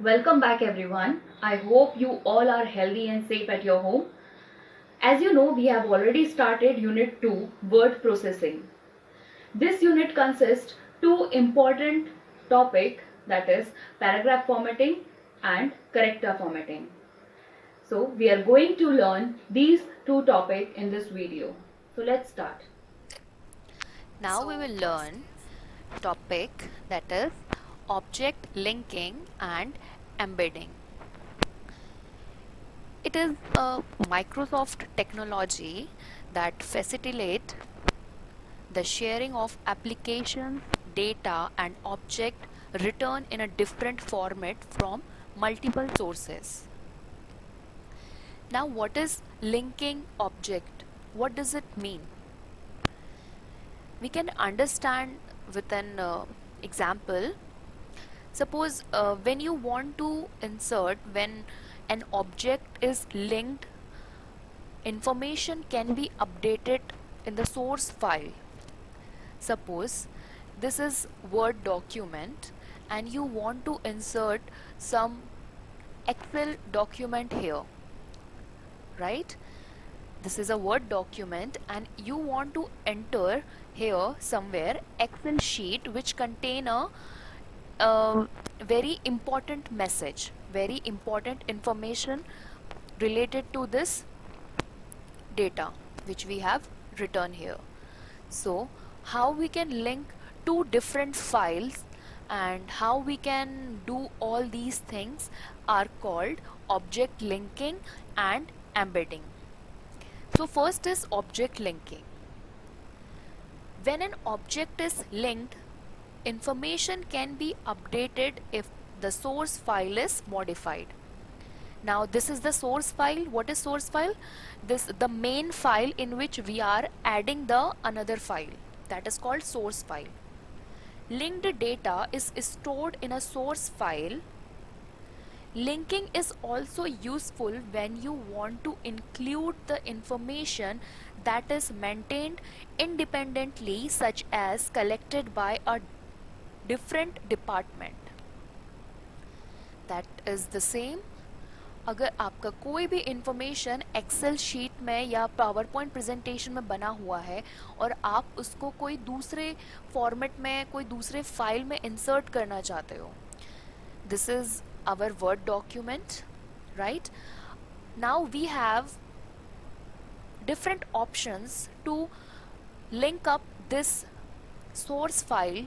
Welcome back, everyone. I hope you all are healthy and safe at your home. As you know, we have already started Unit 2 Word Processing. This unit consists two important topic, that is paragraph formatting and character formatting. So we are going to learn these two topics in this video. So let's start. Now we will learn topic that is object linking and embedding. It is a Microsoft technology that facilitate the sharing of applications, data and object written in a different format from multiple sources. Now what is linking object? What does it mean? We can understand with an example. Suppose when you want to insert, when an object is linked, information can be updated in the source file. Suppose this is Word document and you want to insert some Excel document here, right? This is a Word document and you want to enter here somewhere Excel sheet which contain a very important message, very important information related to this data which we have written here. So how we can link two different files and how we can do all these things are called object linking and embedding. So first is object linking. When an object is linked, information can be updated if the source file is modified. Now this is the source file. What is source file? This the main file in which we are adding the another file, that is called source file. Linked data is stored in a source file. Linking is also useful when you want to include the information that is maintained independently, such as collected by a different department. That is the same. अगर आपका कोई भी information Excel sheet में या power point presentation में बना हुआ है और आप उसको कोई दूसरे फॉर्मेट में, कोई दूसरे फाइल में इंसर्ट करना चाहते हो, this is our Word document, right? Now we have different options to link up this source file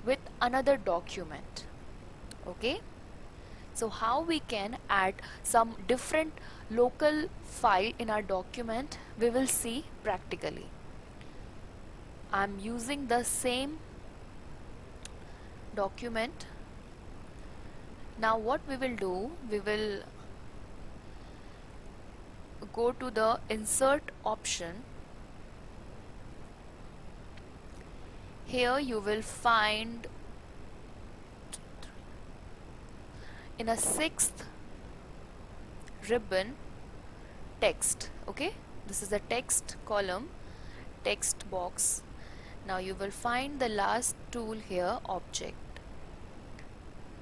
with another document. Okay, so how we can add some different local file in our document, we will see practically. I'm using the same document. Now what we will do, we will go to the insert option. Here you will find in a sixth ribbon text. Okay, this is the text column, text box. Now you will find the last tool here, object.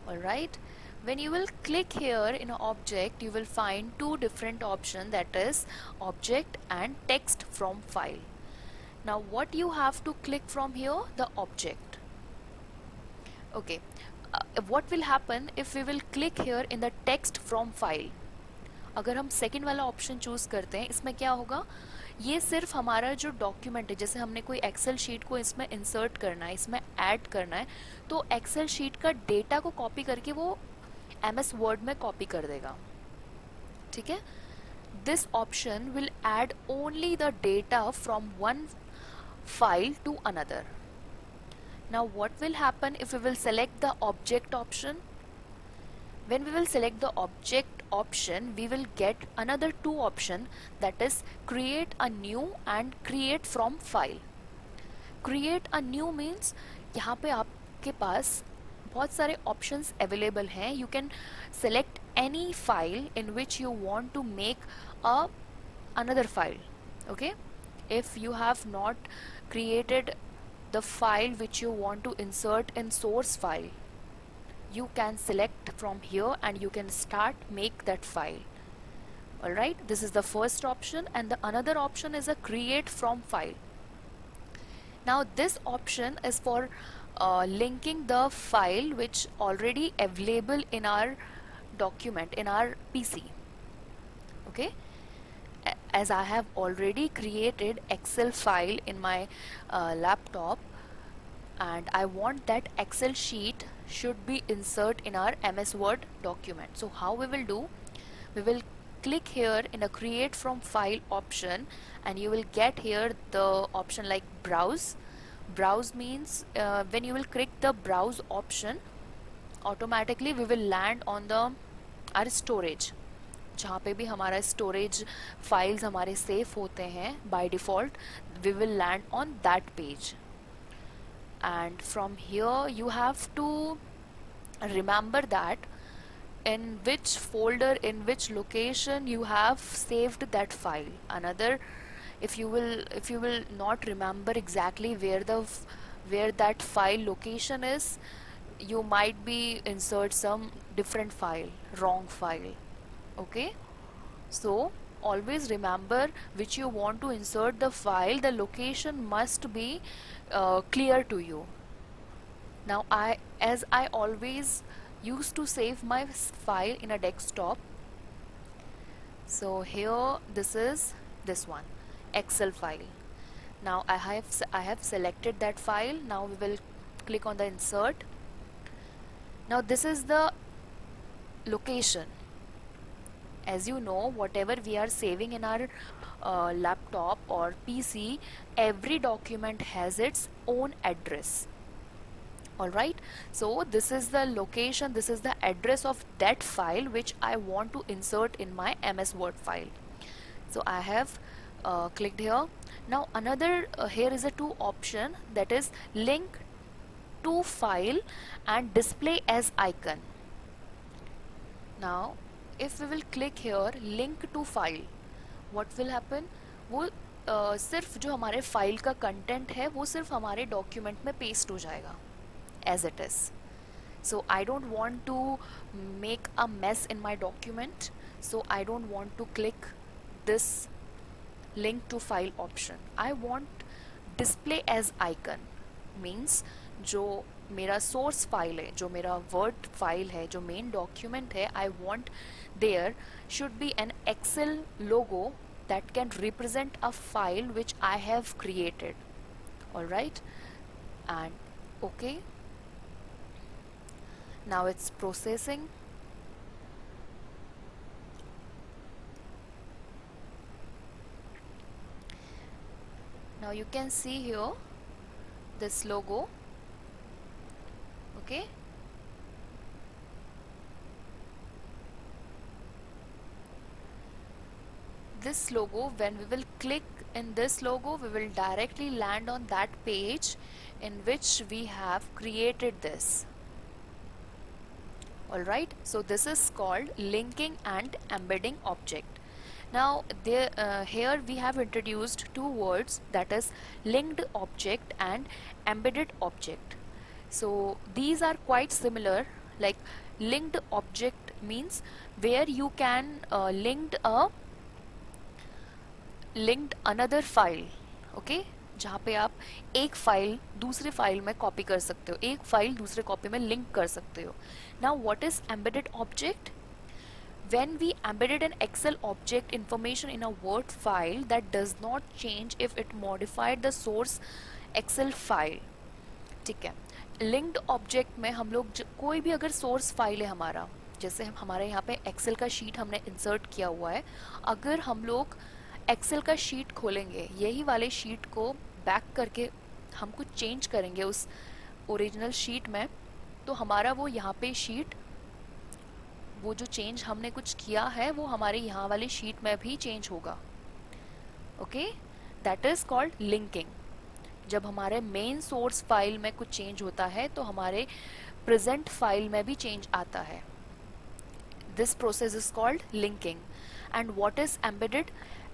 Alright, when you will click here in an object, you will find two different options, that is object and text from file. Now what you have to click from here, the object. Okay, what will happen if we will click here in the text from file? अगर हम second वाला option choose करते हैं, इसमें क्या होगा, ये सिर्फ हमारा जो डॉक्यूमेंट है, जैसे हमने कोई एक्सेल शीट को इसमें इंसर्ट करना है, इसमें ऐड करना है, तो एक्सेल शीट का डेटा को कॉपी करके वो MS वर्ड में कॉपी कर देगा. ठीक है, this option will add only the data from one file to another. Now what will happen if we will select the object option? When we will select the object option, we will get another two option, that is create a new and create from file. Create a new means यहाँ पे आपके पास बहुत सारे options available हैं. You can select any file in which you want to make another file. Okay, if you have not created the file which you want to insert in source file, you can select from here and you can start make that file. Alright, this is the first option, and the another option is a create from file. Now this option is for linking the file which already available in our document in our PC. Okay, as I have already created Excel file in my laptop, and I want that Excel sheet should be insert in our MS Word document. So how we will do, we will click here in a create from file option, and you will get here the option like browse. Browse means when you will click the browse option, automatically we will land on the our storage, जहाँ पे भी हमारा storage files हमारे safe होते हैं by default, we will land on that page. And from here you have to remember that in which folder, in which location you have saved that file. Another, if you will not remember exactly where that file location is, you might be insert some different file, wrong file. Okay, so always remember which you want to insert the file, the location must be clear to you. Now as I always used to save my file in a desktop, so here this is this one, Excel file. Now I have selected that file. Now we will click on the insert. Now this is the location. As you know, whatever we are saving in our laptop or PC, every document has its own address. Alright, so this is the location, this is the address of that file which I want to insert in my MS Word file. So I have clicked here. Now another here is a two option, that is link to file and display as icon. Now if we will click here link to file, what will happen, वो सिर्फ जो हमारे file का content है वो सिर्फ हमारे document में पेस्ट हो जाएगा as it is. So I don't want to make a mess in my document, so I don't want to click this link to file option. I want display as icon, means जो मेरा source file है, जो मेरा word file है, जो main document है, I want there should be an Excel logo that can represent a file which I have created. Alright, and okay, now it's processing. Now you can see here this logo. Okay, this logo, when we will click in this logo, we will directly land on that page in which we have created this. Alright, so this is called linking and embedding object. Now here we have introduced two words, that is linked object and embedded object. So these are quite similar. Like linked object means where you can linked another file. Okay, जहाँ पे आप एक file दूसरे file में copy कर सकते हो, एक फाइल दूसरे कॉपी में लिंक कर सकते हो. Now what is embedded object? When we embedded an Excel object information in a Word file that does not change if it modified the source Excel file. ठीक है, linked object में हम लोग कोई भी अगर source file है हमारा, जैसे हमारे यहाँ पे Excel का sheet हमने insert किया हुआ है, अगर हम लोग एक्सेल का शीट खोलेंगे, यही वाले शीट को बैक करके हम कुछ चेंज करेंगे उस ओरिजिनल शीट में, तो हमारा वो यहाँ पे शीट, वो जो चेंज हमने कुछ किया है वो हमारे यहाँ वाले शीट में भी चेंज होगा. Okay, that is called linking. जब हमारे मेन सोर्स फाइल में कुछ चेंज होता है तो हमारे प्रेजेंट फाइल में भी चेंज आता है. This process is called linking. And what is embedded?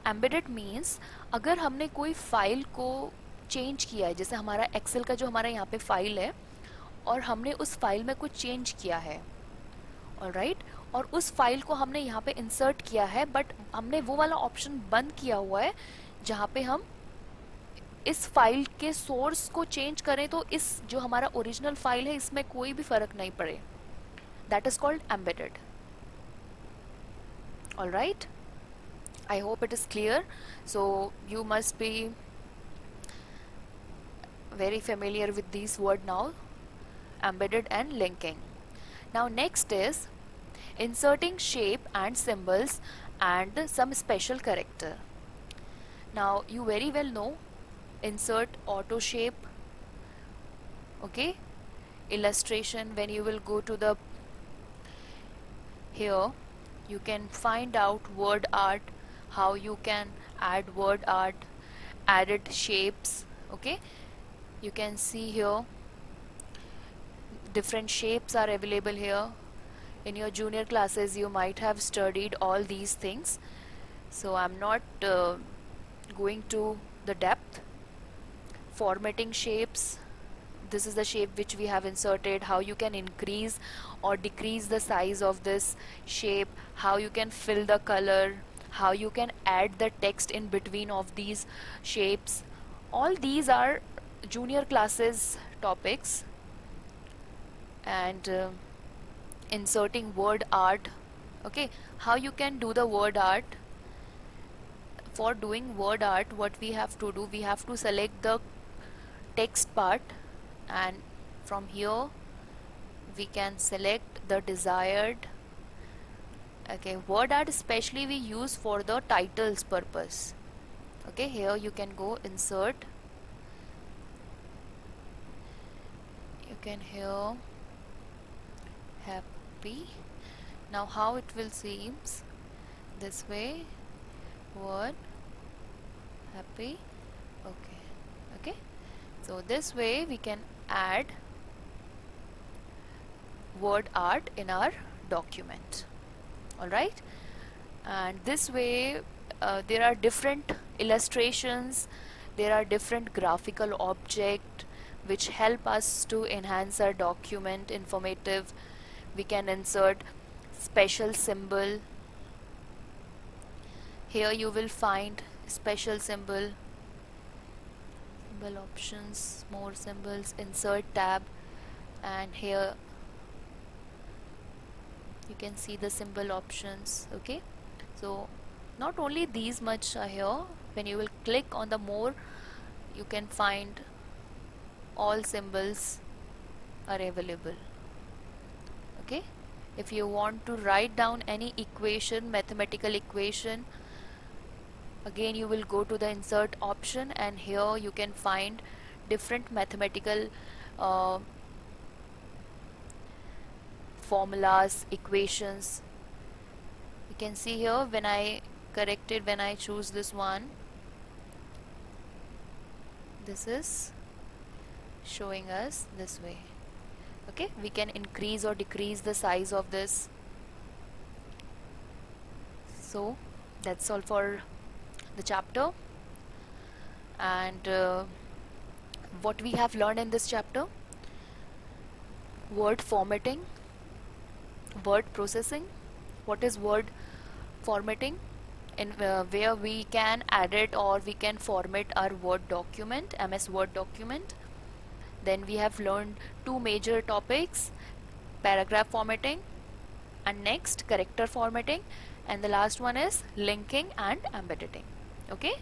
Embedded means अगर हमने कोई फाइल को चेंज किया है, जैसे हमारा एक्सेल का जो हमारा यहाँ पे फाइल है, और हमने उस फाइल में कुछ चेंज किया है, ऑलराइट, और उस फाइल को हमने यहाँ पे इंसर्ट किया है, बट हमने वो वाला ऑप्शन बंद किया हुआ है जहाँ पे हम इस फाइल के सोर्स को चेंज करें तो इस जो हमारा ओरिजिनल फाइल है इसमें कोई भी फर्क नहीं पड़े. That is called embedded. Alright, I hope it is clear. So you must be very familiar with these word now, embedded and linking. Now next is inserting shape and symbols and some special character. Now you very well know insert auto shape, okay, illustration. When you will go to the here, you can find out word art, how you can add word art, added shapes, okay. You can see here different shapes are available here. In your junior classes you might have studied all these things, so I'm not going to the depth. Formatting shapes, this is the shape which we have inserted, how you can increase or decrease the size of this shape, how you can fill the color, how you can add the text in between of these shapes. All these are junior classes topics. And inserting word art, okay, how you can do the word art. For doing word art, what we have to do, we have to select the text part, and from here we can select the desired, okay, word art especially we use for the titles purpose, okay. Here you can go insert, you can here happy. Now how it will seems this way, word happy, okay, okay. So this way we can add word art in our document, alright. And this way there are different illustrations, there are different graphical objects which help us to enhance our document informative. We can insert special symbol. Here you will find special symbol options, more symbols, insert tab, and here you can see the symbol options, okay. So not only these much are here, when you will click on the more, you can find all symbols are available, okay. If you want to write down any equation, mathematical equation, again you will go to the insert option, and here you can find different mathematical formulas, equations. You can see here when I corrected, when I choose this one, this is showing us this way, okay. We can increase or decrease the size of this. So that's all for the chapter. And what we have learned in this chapter: word formatting, word processing. What is word formatting? In where we can edit or we can format our Word document, MS Word document. Then we have learned two major topics: paragraph formatting, and next character formatting, and the last one is linking and embedding, okay.